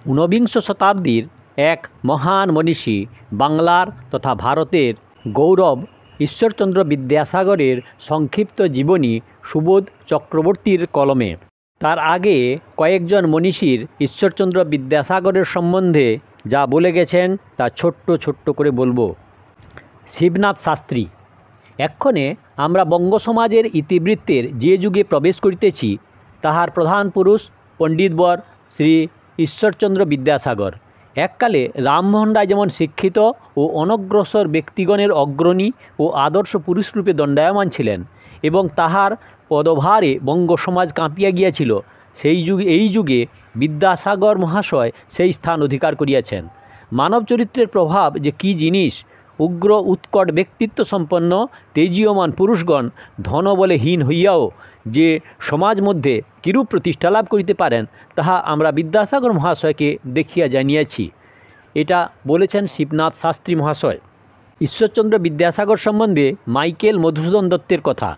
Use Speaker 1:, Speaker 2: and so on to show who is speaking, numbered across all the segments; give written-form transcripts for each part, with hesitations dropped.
Speaker 1: ঊনবিংশ শতাব্দীর এক মহান মনীষী, বাংলার তথা ভারতের গৌরব ঈশ্বরচন্দ্র বিদ্যাসাগরের সংক্ষিপ্ত জীবনী সুবোধ চক্রবর্তীর কলমে। তার আগে কয়েকজন মনীষীর ঈশ্বরচন্দ্র বিদ্যাসাগরের সম্বন্ধে যা বলে গেছেন তা ছোট্ট ছোট্ট করে বলবো। শিবনাথ শাস্ত্রী। এক্ষণে আমরা বঙ্গ সমাজের ইতিবৃত্তের যে যুগে প্রবেশ করিতেছি, তাহার প্রধান পুরুষ পণ্ডিতবর শ্রী ঈশ্বরচন্দ্র বিদ্যাসাগর। এককালে রামমোহন রায় যেমন শিক্ষিত ও অনগ্রসর ব্যক্তিগণের অগ্রণী ও আদর্শ পুরুষরূপে দণ্ডায়মান ছিলেন এবং তাহার পদভারে বঙ্গ সমাজ কাঁপিয়া গিয়াছিল, এই যুগে বিদ্যাসাগর মহাশয় সেই স্থান অধিকার করিয়াছেন। মানব চরিত্রের প্রভাব যে কী জিনিস, উগ্র উৎকট ব্যক্তিত্ব সম্পন্ন তেজীয়মান পুরুষগণ ধনবলে হীন হইয়াও যে সমাজ মধ্যে কিরূপ প্রতিষ্ঠা লাভ করিতে পারেন, তাহা আমরা বিদ্যাসাগর মহাশয়কে দেখিয়া জানিয়াছি। এটা বলেছেন শিবনাথ শাস্ত্রী মহাশয়। ঈশ্বরচন্দ্র বিদ্যাসাগর সম্বন্ধে মাইকেল মধুসূদন দত্তের কথা।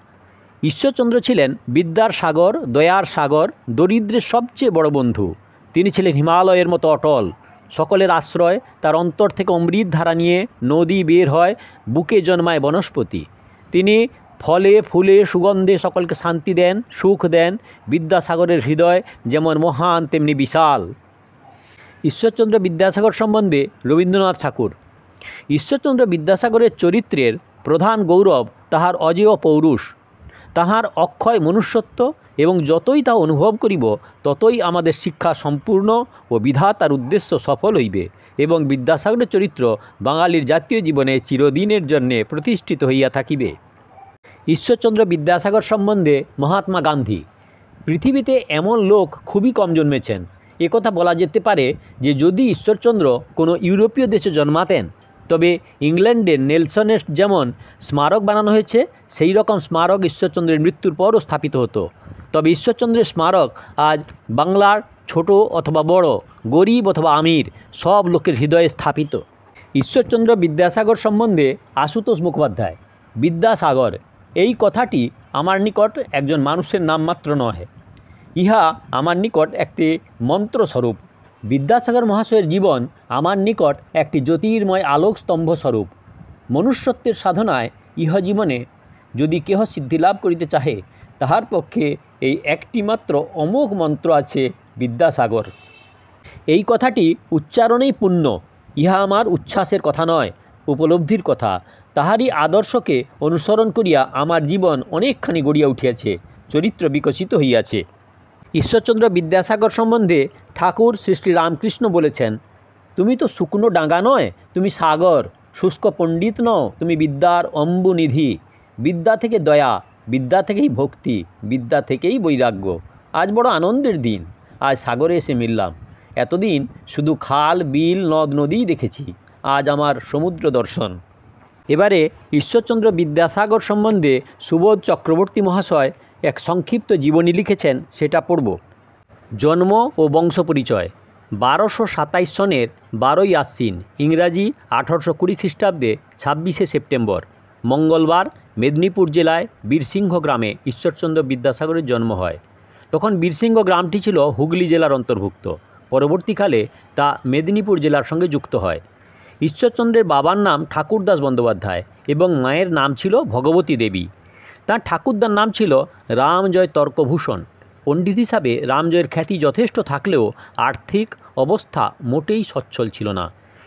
Speaker 1: ঈশ্বরচন্দ্র ছিলেন বিদ্যার সাগর, দয়ার সাগর, দরিদ্রের সবচেয়ে বড় বন্ধু। তিনি ছিলেন হিমালয়ের মতো অটল, সকলের আশ্রয়। তার অন্তর থেকে অমৃত ধারা নিয়ে নদী বের হয়, বুকে জন্মায় বনস্পতি। তিনি ফলে ফুলে সুগন্ধে সকলকে শান্তি দেন, সুখ দেন। বিদ্যাসাগরের হৃদয় যেমন মহান তেমনি বিশাল। ঈশ্বরচন্দ্র বিদ্যাসাগর সম্বন্ধে রবীন্দ্রনাথ ঠাকুর। ঈশ্বরচন্দ্র বিদ্যাসাগরের চরিত্রের প্রধান গৌরব তাহার অজেয় পৌরুষ, তাহার অক্ষয় মনুষ্যত্ব, এবং যতই তা অনুভব করিব ততই আমাদের শিক্ষা সম্পূর্ণ ও বিধাতার উদ্দেশ্য সফল হইবে এবং বিদ্যাসাগরের চরিত্র বাঙালির জাতীয় জীবনে চিরদিনের জন্যে প্রতিষ্ঠিত হইয়া থাকিবে। ঈশ্বরচন্দ্র বিদ্যাসাগর সম্বন্ধে মহাত্মা গান্ধী। পৃথিবীতে এমন লোক খুবই কম জন্মেছেন। একথা বলা যেতে পারে যে যদি ঈশ্বরচন্দ্র কোনো ইউরোপীয় দেশে জন্মাতেন, তবে ইংল্যান্ডের নেলসনের যেমন স্মারক বানানো হয়েছে, সেই রকম স্মারক ঈশ্বরচন্দ্রের মৃত্যুর পরও স্থাপিত হতো। তবে ঈশ্বরচন্দ্রের স্মারক আজ বাংলার ছোট অথবা বড়, গরিব অথবা আমির, সব লোকের হৃদয়ে স্থাপিত। ঈশ্বরচন্দ্র বিদ্যাসাগর সম্বন্ধে আশুতোষ মুখোপাধ্যায়। বিদ্যাসাগর এই কথাটি আমার নিকট একজন মানুষের নাম মাত্র নহে, ইহা আমার নিকট একটি মন্ত্রস্বরূপ। বিদ্যাসাগর মহাশয়ের জীবন আমার নিকট একটি জ্যোতির্ময় আলোকস্তম্ভ স্বরূপ। মনুষ্যত্বের সাধনায় ইহজীবনে যদি কেহ সিদ্ধিলাভ করিতে চাহে, তাহার পক্ষে এই একটি মাত্র অমোঘ মন্ত্র আছে, বিদ্যাসাগর। এই কথাটি উচ্চারণেই পূর্ণ। ইহা আমার উচ্ছ্বাসের কথা নয়, উপলব্ধির কথা। তাহারই আদর্শকে অনুসরণ করিয়া আমার জীবন অনেকখানি গড়িয়া উঠিয়াছে, চরিত্র বিকশিত হইয়াছে। ঈশ্বরচন্দ্র বিদ্যাসাগর সম্বন্ধে ঠাকুর শ্রী শ্রী রামকৃষ্ণ বলেছেন, তুমি তো শুকনো ডাঙ্গা নয়, তুমি সাগর। শুষ্ক পণ্ডিত নও, তুমি বিদ্যার অম্বুনিধি। বিদ্যা থেকে দয়া, বিদ্যা থেকেই ভক্তি, বিদ্যা থেকেই বৈরাগ্য। আজ বড় আনন্দের দিন, আজ সাগরে এসে মিললাম। এতদিন শুধু খাল, বিল, নদ নদীই দেখেছি, আজ আমার সমুদ্র দর্শন। এবারে ঈশ্বরচন্দ্র বিদ্যাসাগর সম্বন্ধে সুবোধ চক্রবর্তী মহাশয় এক সংক্ষিপ্ত জীবনী লিখেছেন, সেটা পড়ব। জন্ম ও বংশ পরিচয়। 1227 সনের 12ই আশ্বিন, ইংরাজি 1820 খ্রিস্টাব্দে 26শে সেপ্টেম্বর, মঙ্গলবার মেদিনীপুর জেলায় বীরসিংহ গ্রামে ঈশ্বরচন্দ্র বিদ্যাসাগরের জন্ম হয়। তখন বীরসিংহ গ্রামটি ছিল হুগলি জেলার অন্তর্ভুক্ত। পরবর্তীকালে তা মেদিনীপুর জেলার সঙ্গে যুক্ত হয়। ঈশ্বরচন্দ্রের বাবার নাম ঠাকুরদাস বন্দ্যোপাধ্যায় এবং মায়ের নাম ছিল ভগবতী দেবী। তাঁর ঠাকুরদার নাম ছিল রামজয় তর্কভূষণ। পণ্ডিত হিসাবে রামজয়ের খ্যাতি যথেষ্ট থাকলেও আর্থিক অবস্থা মোটেই সচ্ছল ছিল না।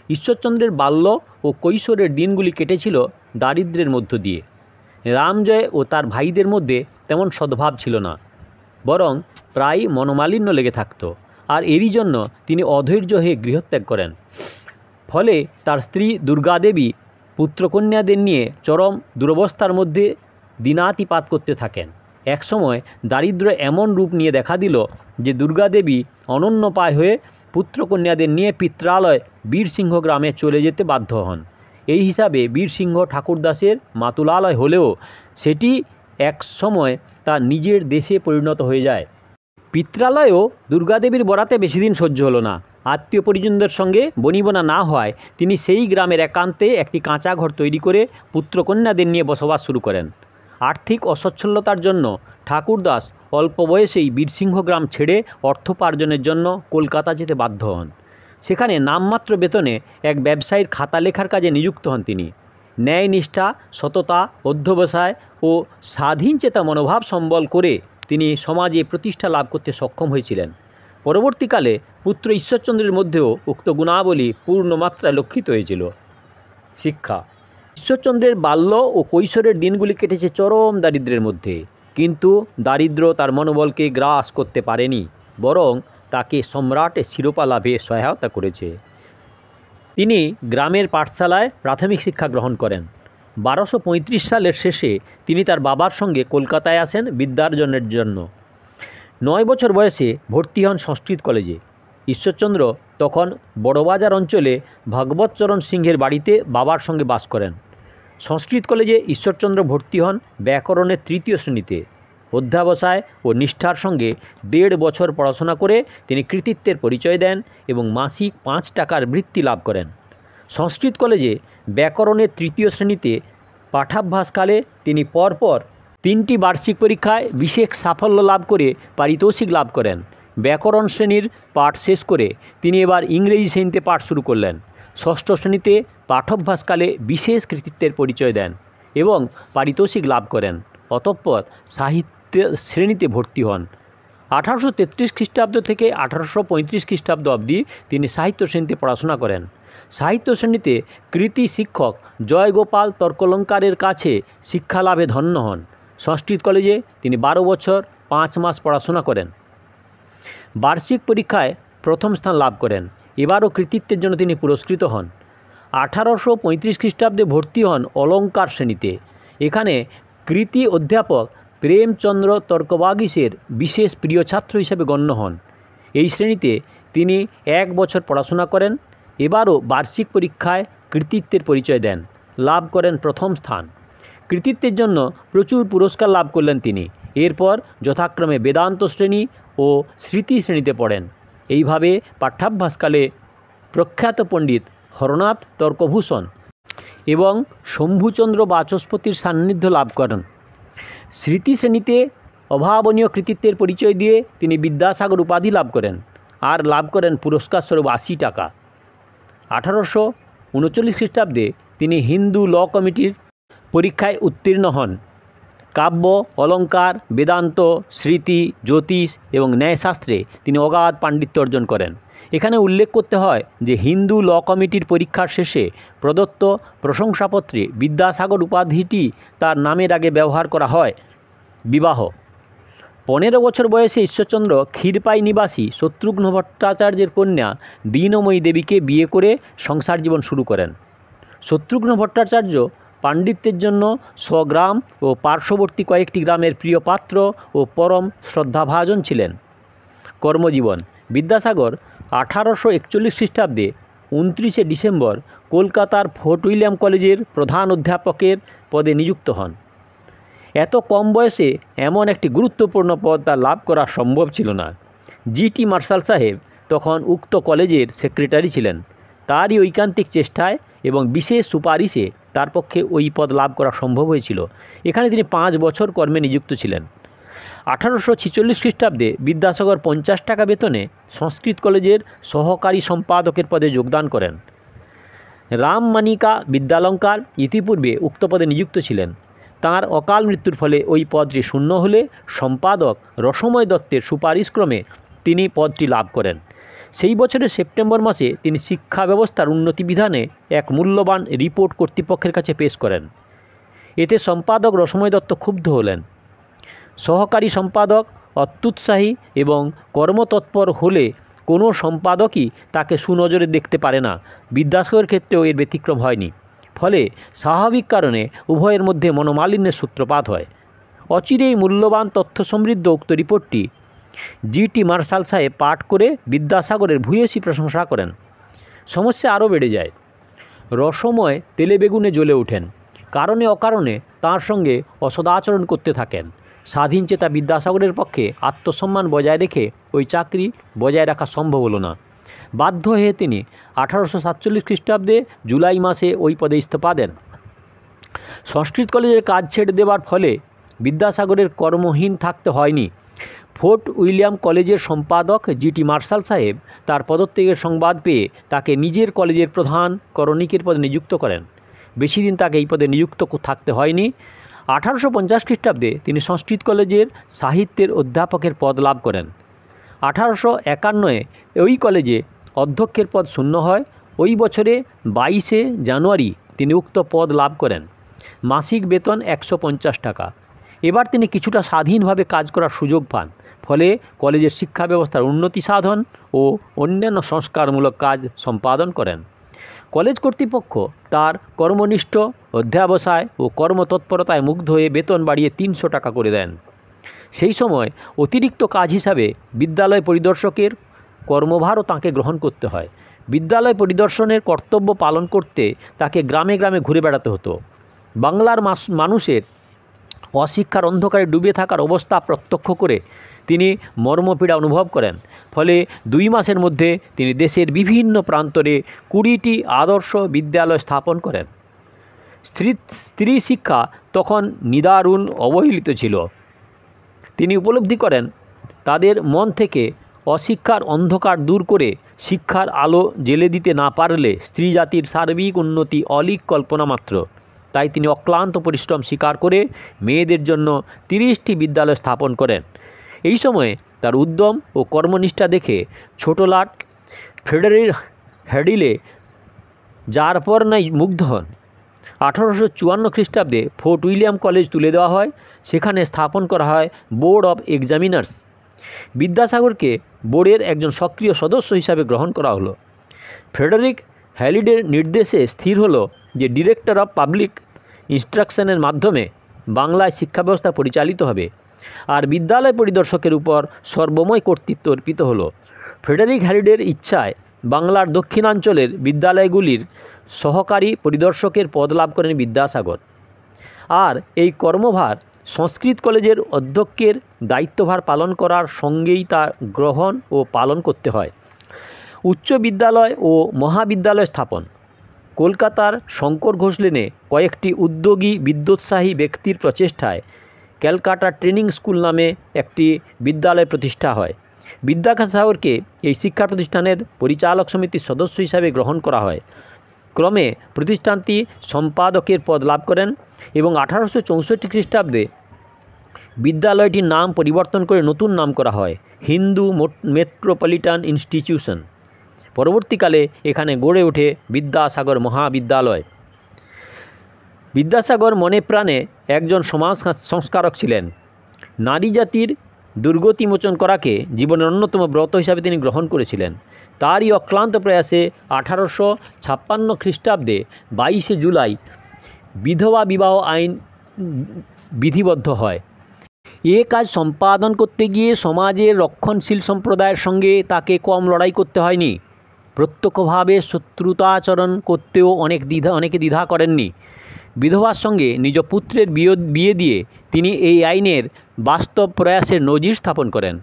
Speaker 1: ঈশ্বরচন্দ্রের বাল্য ও কৈশোরের দিনগুলি কেটেছিল দারিদ্র্যের মধ্য দিয়ে। রামজয় ও তার ভাইদের মধ্যে তেমন সদ্ভাব ছিল না, বরং প্রায় মনোমালিন্য লেগে থাকত, আর এরই জন্য তিনি অধৈর্য হয়ে গৃহত্যাগ করেন। ফলে তার স্ত্রী দুর্গাদেবী পুত্রকন্যাদের নিয়ে চরম দুরবস্থার মধ্যে দিনাতিপাত করতে থাকেন। একসময় দারিদ্র্য এমন রূপ নিয়ে দেখা দিল যে দুর্গাদেবী অনন্যপায় হয়ে পুত্রকন্যাদের নিয়ে পিত্রালয় বীরসিংহ গ্রামে চলে যেতে বাধ্য হন। এই হিসাবে বীরসিংহ ঠাকুরদাসের মাতুলালয় হলেও সেটি এক সময় তার নিজের দেশে পরিণত হয়ে যায়। পিত্রালয়েও দুর্গাদেবীর বরাতে বেশি দিন সহ্য হলো না। আত্মীয় পরিজনদের সঙ্গে বনিবনা না হওয়ায় তিনি সেই গ্রামের একান্তে একটি কাঁচা ঘর তৈরি করে পুত্রকন্যাদের নিয়ে বসবাস শুরু করেন। আর্থিক অসচ্ছলতার জন্য ঠাকুরদাস অল্প বয়সেই বীরসিংহ গ্রাম ছেড়ে অর্থোপার্জনের জন্য কলকাতা যেতে বাধ্য হন। সেখানে নামমাত্র বেতনে এক ব্যবসায়ীর খাতা লেখার কাজে নিযুক্ত হন তিনি। ন্যায়নিষ্ঠা, সততা, অধ্যবসায় ও স্বাধীনচেতা মনোভাব সম্বল করে তিনি সমাজে প্রতিষ্ঠা লাভ করতে সক্ষম হয়েছিলেন। পরবর্তীকালে পুত্র ঈশ্বরচন্দ্রের মধ্যেও উক্ত গুণাবলী পূর্ণমাত্রায় লক্ষিত হয়েছিল। শিক্ষা। ঈশ্বরচন্দ্রের বাল্য ও কৈশোরের দিনগুলি কেটেছে চরম দারিদ্র্যের মধ্যে, কিন্তু দারিদ্র্য তার মনোবলকে গ্রাস করতে পারেনি, বরং তাকে সম্রাটের শিরোপা লাভে সহায়তা করেছে। তিনি গ্রামের পাঠশালায় প্রাথমিক শিক্ষা গ্রহণ করেন। 1235 সালের শেষে তিনি তার বাবার সঙ্গে কলকাতায় আসেন বিদ্যার্জনের জন্য। 9 বছর বয়সে ভর্তি হন সংস্কৃত কলেজে। ঈশ্বরচন্দ্র তখন বড়বাজার অঞ্চলে ভাগবতচরণ সিংহের বাড়িতে বাবার সঙ্গে বাস করেন। সংস্কৃত কলেজে ঈশ্বরচন্দ্র ভর্তি হন ব্যাকরণের 3য় শ্রেণীতে। অধ্যাবসায় ও নিষ্ঠার সঙ্গে 1.5 বছর পড়াশোনা করে তিনি কৃতিত্বের পরিচয় দেন এবং মাসিক 5 টাকার বৃত্তি লাভ করেন। সংস্কৃত কলেজে ব্যাকরণের 3য় শ্রেণীতে পাঠাভ্যাসকালে তিনি পরপর 3টি বার্ষিক পরীক্ষায় বিশেষ সাফল্য লাভ করে পারিতোষিক লাভ করেন। ব্যাকরণ শ্রেণীর পাঠ শেষ করে তিনি এবার ইংরেজি শ্রেণীতে পাঠ শুরু করলেন। 6ষ্ঠ শ্রেণীতে পাঠাভ্যাসকালে বিশেষ কৃতিত্বের পরিচয় দেন এবং পারিতোষিক লাভ করেন। অতঃপর সাহিত্য শ্রেণীতে ভর্তি হন। 1833 খ্রিস্টাব্দ থেকে 1835 খ্রিস্টাব্দ অবধি তিনি সাহিত্য শ্রেণীতে পড়াশোনা করেন। সাহিত্য শ্রেণীতে কৃতি শিক্ষক জয়গোপাল তর্কলঙ্কারের কাছে শিক্ষালাভে ধন্য হন। সংস্কৃত কলেজে তিনি 12 বছর 5 মাস পড়াশোনা করেন। বার্ষিক পরীক্ষায় প্রথম স্থান লাভ করেন। এবারও কৃতিত্বের জন্য তিনি পুরস্কৃত হন। 1835 খ্রিস্টাব্দে ভর্তি হন অলঙ্কার শ্রেণীতে। এখানে কৃতি অধ্যাপক প্রেমচন্দ্র তর্কবাগীশের বিশেষ প্রিয় ছাত্র হিসেবে গণ্য হন। এই শ্রেণীতে তিনি 1 বছর পড়াশোনা করেন। এবারও বার্ষিক পরীক্ষায় কৃতিত্বের পরিচয় দেন, লাভ করেন প্রথম স্থান। কৃতিত্বের জন্য প্রচুর পুরস্কার লাভ করলেন তিনি। এরপর যথাক্রমে বেদান্ত শ্রেণী ও স্মৃতি শ্রেণীতে পড়েন। এইভাবে পাঠ্যাভ্যাসকালে প্রখ্যাত পণ্ডিত হরনাথ তর্কভূষণ এবং শম্ভুচন্দ্র বাচস্পতির সান্নিধ্য লাভ করেন। স্মৃতি শ্রেণীতে অভাবনীয় কৃতিত্বের পরিচয় দিয়ে তিনি বিদ্যাসাগর উপাধি লাভ করেন আর লাভ করেন পুরস্কার স্বরূপ 80 টাকা। 1839 খ্রিস্টাব্দে তিনি হিন্দু ল কমিটির পরীক্ষায় উত্তীর্ণ হন। কাব্য, অলঙ্কার, বেদান্ত, স্মৃতি, জ্যোতিষ এবং ন্যায়শাস্ত্রে তিনি অগাধ পাণ্ডিত্য অর্জন করেন। এখানে উল্লেখ করতে হয় যে হিন্দু ল কমিটির পরীক্ষার শেষে প্রদত্ত প্রশংসাপত্রে বিদ্যাসাগর উপাধিটি তার নামের আগে ব্যবহার করা হয়। বিবাহ। 15 বছর বয়সে ঈশ্বরচন্দ্র ক্ষীরপাই নিবাসী শত্রুঘ্ন ভট্টাচার্যের কন্যা দীনময়ী দেবীকে বিয়ে করে সংসার জীবন শুরু করেন। শত্রুঘ্ন ভট্টাচার্য পাণ্ডিত্যের জন্য স্বগ্রাম ও পার্শ্ববর্তী কয়েকটি গ্রামের প্রিয় পাত্র ও পরম শ্রদ্ধাভাজন ছিলেন। কর্মজীবন। বিদ্যাসাগর 1841 খ্রিস্টাব্দে 29 ডিসেম্বর কলকাতার ফোর্ট উইলিয়াম কলেজের প্রধান অধ্যাপকের পদে নিযুক্ত হন। এত কম বয়সে এমন একটি গুরুত্বপূর্ণ পদ তার লাভ করা সম্ভব ছিল না। জি.টি. মার্শাল সাহেব তখন উক্ত কলেজের সেক্রেটারি ছিলেন। তারই ঐকান্তিক চেষ্টায় এবং বিশেষ সুপারিশে তার পক্ষে ওই পদ লাভ করা সম্ভব হয়েছিল। এখানে তিনি 5 বছর কর্মে নিযুক্ত ছিলেন। 1846 খ্রিস্টাব্দে বিদ্যাসাগর 50 টাকা বেতনে সংস্কৃত কলেজের সহকারী সম্পাদকের পদে যোগদান করেন। রামমানিকা বিদ্যালঙ্কার ইতিপূর্বে উক্ত পদে নিযুক্ত ছিলেন। তাঁর অকাল মৃত্যুর ফলে ওই পদটি শূন্য হলে সম্পাদক রসময় দত্তের সুপারিশক্রমে তিনি পদটি লাভ করেন। সেই বছরের সেপ্টেম্বর মাসে তিনি শিক্ষা ব্যবস্থার উন্নতি বিধানে এক মূল্যবান রিপোর্ট কর্তৃপক্ষের কাছে পেশ করেন। এতে সম্পাদক রসময় দত্ত ক্ষুব্ধ হলেন। সহকারী সম্পাদক অত্যুৎসাহী এবং কর্মতৎপর হলে কোনো সম্পাদকই তাকে সুনজরে দেখতে পারে না। বিদ্যাসাগরের ক্ষেত্রেও এর ব্যতিক্রম হয়নি। ফলে স্বাভাবিক কারণে উভয়ের মধ্যে মনোমালিন্যের সূত্রপাত হয়। অচিরেই মূল্যবান তথ্য সমৃদ্ধ উক্ত রিপোর্টটি জি.টি. মার্শাল সাহেব পাঠ করে বিদ্যাসাগরের ভূয়সী প্রশংসা করেন। সমস্যা আরও বেড়ে যায়। রসময় তেলে বেগুনে জ্বলে ওঠেন। কারণে অকারণে তাঁর সঙ্গে অসদাচরণ করতে থাকেন। স্বাধীনচেতা বিদ্যাসাগরের পক্ষে আত্মসম্মান বজায় রেখে ওই চাকরি বজায় রাখা সম্ভব হলো না। বাধ্য হয়ে তিনি 1847 খ্রিস্টাব্দে জুলাই মাসে ওই পদে ইস্তফা দেন। সংস্কৃত কলেজের কাজ ছেড়ে দেওয়ার ফলে বিদ্যাসাগরের কর্মহীন থাকতে হয়নি। ফোর্ট উইলিয়াম কলেজের সম্পাদক জিটি মার্শাল সাহেব তার পদত্যাগের সংবাদ পেয়ে তাকে নিজের কলেজের প্রধান করণিকের পদে নিযুক্ত করেন। বেশি দিন তাকে এই পদে নিযুক্ত থাকতে হয়নি। 1850 খ্রিস্টাব্দে তিনি সংস্কৃত কলেজের সাহিত্যের অধ্যাপকের পদ লাভ করেন। 1851 ওই কলেজে অধ্যক্ষের পদ শূন্য হয়। ওই বছরে 22শে জানুয়ারি তিনি উক্ত পদ লাভ করেন। মাসিক বেতন 150 টাকা। এবার তিনি কিছুটা স্বাধীনভাবে কাজ করার সুযোগ পান। ফলে কলেজের শিক্ষা ব্যবস্থার উন্নতি সাধন ও অন্যান্য সংস্কারমূলক কাজ সম্পাদন করেন। কলেজ কর্তৃপক্ষ তার কর্মনিষ্ঠ অধ্যাবসায় ও কর্মতৎপরতায় মুগ্ধ হয়ে বেতন বাড়িয়ে 300 টাকা করে দেন। সেই সময় অতিরিক্ত কাজ হিসাবে বিদ্যালয় পরিদর্শকের কর্মভারও তাঁকে গ্রহণ করতে হয়। বিদ্যালয় পরিদর্শনের কর্তব্য পালন করতে তাকে গ্রামে গ্রামে ঘুরে বেড়াতে হতো। বাংলার মানুষের অশিক্ষার অন্ধকারে ডুবে থাকার অবস্থা প্রত্যক্ষ করে তিনি মর্মপীড়া অনুভব করেন। ফলে 2 মাসের মধ্যে তিনি দেশের বিভিন্ন প্রান্তরে 20টি আদর্শ বিদ্যালয় স্থাপন করেন। স্ত্রী শিক্ষা তখন নিদারুণ অবহেলিত ছিল। তিনি উপলব্ধি করেন তাদের মন থেকে অশিক্ষার অন্ধকার দূর করে শিক্ষার আলো জ্বেলে দিতে না পারলে স্ত্রী জাতির সার্বিক উন্নতি অলীক কল্পনা মাত্র। তাই তিনি অক্লান্ত পরিশ্রম স্বীকার করে মেয়েদের জন্য 30টি বিদ্যালয় স্থাপন করেন। এই সময়ে তার উদ্যম ও কর্মনিষ্ঠা দেখে ছোটলাট ফেডারেল হ্যাডিলে যার পর নাই মুগ্ধ হন। 1854 খ্রিস্টাব্দে ফোর্ট উইলিয়াম কলেজ তুলে দেওয়া হয়। সেখানে স্থাপন করা হয় বোর্ড অব এক্সামিনার্স। বিদ্যাসাগরকে বোর্ডের একজন সক্রিয় সদস্য হিসাবে গ্রহণ করা হলো। ফ্রেডারিক হ্যালিডের নির্দেশে স্থির হলো যে ডিরেক্টর অফ পাবলিক ইনস্ট্রাকশনের মাধ্যমে বাংলায় শিক্ষা ব্যবস্থা পরিচালিত হবে, আর বিদ্যালয় পরিদর্শকের উপর সর্বময় কর্তৃত্ব অর্পিত হলো। ফ্রেডারিক হ্যালিডের ইচ্ছায় বাংলার দক্ষিণাঞ্চলের বিদ্যালয়গুলির সহকারী পরিদর্শকের পদ লাভ করেন বিদ্যাসাগর। আর এই কর্মভার সংস্কৃত কলেজের অধ্যক্ষের দায়িত্বভার পালন করার সঙ্গেই তা গ্রহণ ও পালন করতে হয়। উচ্চ বিদ্যালয় ও মহাবিদ্যালয় স্থাপন। কলকাতার শঙ্কর ঘোষ লেনে কয়েকটি উদ্যোগী বিদ্যোৎসাহী ব্যক্তির প্রচেষ্টায় ক্যালকাটা ট্রেনিং স্কুল নামে একটি বিদ্যালয় প্রতিষ্ঠা হয়। বিদ্যাসাগরকে এই শিক্ষা প্রতিষ্ঠানের পরিচালক সমিতির সদস্য হিসাবে গ্রহণ করা হয়। ক্রমে প্রতিষ্ঠানটি সম্পাদকের পদ লাভ করেন এবং 1864 খ্রিস্টাব্দে বিদ্যালয়টির নাম পরিবর্তন করে নতুন নাম করা হয় হিন্দু মেট্রোপলিটন ইনস্টিটিউশন। পরবর্তীকালে এখানে গড়ে ওঠে বিদ্যাসাগর মহাবিদ্যালয়। বিদ্যাসাগর মনে প্রাণে একজন সমাজ সংস্কারক ছিলেন। নারী জাতির দুর্গতি মোচন করাকে জীবনের অন্যতম ব্রত হিসাবে তিনি গ্রহণ করেছিলেন। তারই অক্লান্ত প্রয়াসে 1856 খ্রিস্টাব্দে 22শে জুলাই বিধবা বিবাহ আইন বিধিবদ্ধ হয়। এ কাজ সম্পাদন করতে গিয়ে সমাজের রক্ষণশীল সম্প্রদায়ের সঙ্গে তাকে কম লড়াই করতে হয়নি। প্রত্যক্ষভাবে শত্রুতাচরণ করতেও অনেকে দ্বিধা করেননি। বিধবার সঙ্গে নিজ পুত্রের বিয়ে দিয়ে তিনি এই আইনের বাস্তব প্রয়াসের নজির স্থাপন করেন।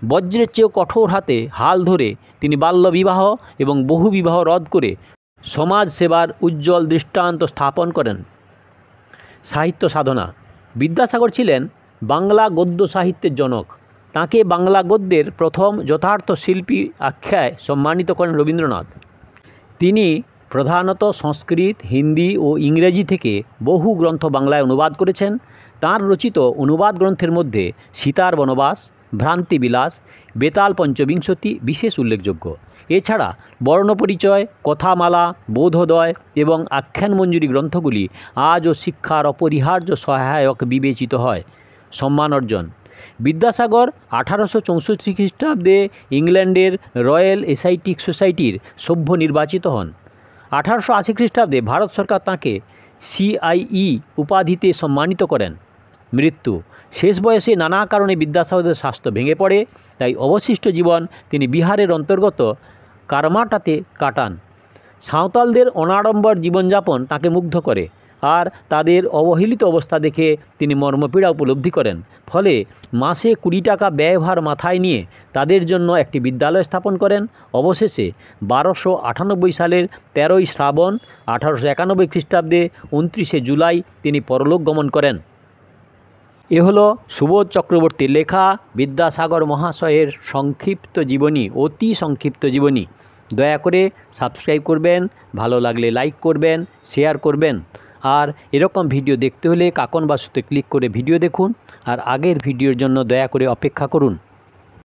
Speaker 1: বজ্রের চেয়েও কঠোর হাতে হাল ধরে তিনি বাল্যবিবাহ এবং বহুবিবাহ রদ করে সমাজ সেবার উজ্জ্বল দৃষ্টান্ত স্থাপন করেন। সাহিত্য সাধনা। বিদ্যাসাগর ছিলেন বাংলা গদ্য সাহিত্যের জনক। তাঁকে বাংলা গদ্যের প্রথম যথার্থ শিল্পী আখ্যায় সম্মানিত করেন রবীন্দ্রনাথ। তিনি প্রধানত সংস্কৃত, হিন্দি ও ইংরেজি থেকে বহু গ্রন্থ বাংলায় অনুবাদ করেছেন। তাঁর রচিত অনুবাদ গ্রন্থের মধ্যে সীতার বনবাস, ভ্রান্তিবিলাস, বেতাল পঞ্চবিংশতি বিশেষ উল্লেখযোগ্য। এছাড়া বর্ণপরিচয়, কথামালা, বোধোদয় এবং আখ্যানমঞ্জুরি গ্রন্থগুলি আজও শিক্ষার অপরিহার্য সহায়ক বিবেচিত হয়। সম্মান অর্জন। বিদ্যাসাগর 1864 খ্রিস্টাব্দে ইংল্যান্ডের রয়্যাল এশিয়াটিক সোসাইটির সভ্য নির্বাচিত হন। 1880 খ্রিস্টাব্দে ভারত সরকার তাঁকে CIE উপাধিতে সম্মানিত করেন। মৃত্যু। শেষ বয়সে নানা কারণে বিদ্যাসাগরের স্বাস্থ্য ভেঙে পড়ে, তাই অবশিষ্ট জীবন তিনি বিহারের অন্তর্গত কারমাটাতে কাটান। সাঁওতালদের অনাড়ম্বর জীবনযাপন তাঁকে মুগ্ধ করে, আর তাদের অবহেলিত অবস্থা দেখে তিনি মর্মপীড়া উপলব্ধি করেন। ফলে মাসে 20 টাকা ব্যয়ভার মাথায় নিয়ে তাদের জন্য একটি বিদ্যালয় স্থাপন করেন। অবশেষে 1298 সালের 13ই শ্রাবণ 1891 খ্রিস্টাব্দে 29শে জুলাই তিনি পরলোক গমন করেন। এ হলো সুবোধ চক্রবর্তীর লেখা বিদ্যাসাগর মহাশয়ের সংক্ষিপ্ত জীবনী, অতি সংক্ষিপ্ত জীবনী। দয়া করে সাবস্ক্রাইব করবেন, ভালো লাগলে লাইক করবেন, শেয়ার করবেন। আর এরকম ভিডিও দেখতে হলে কাকন বাসুতে ক্লিক করে ভিডিও দেখুন, আর আগের ভিডিওর জন্য দয়া করে অপেক্ষা করুন।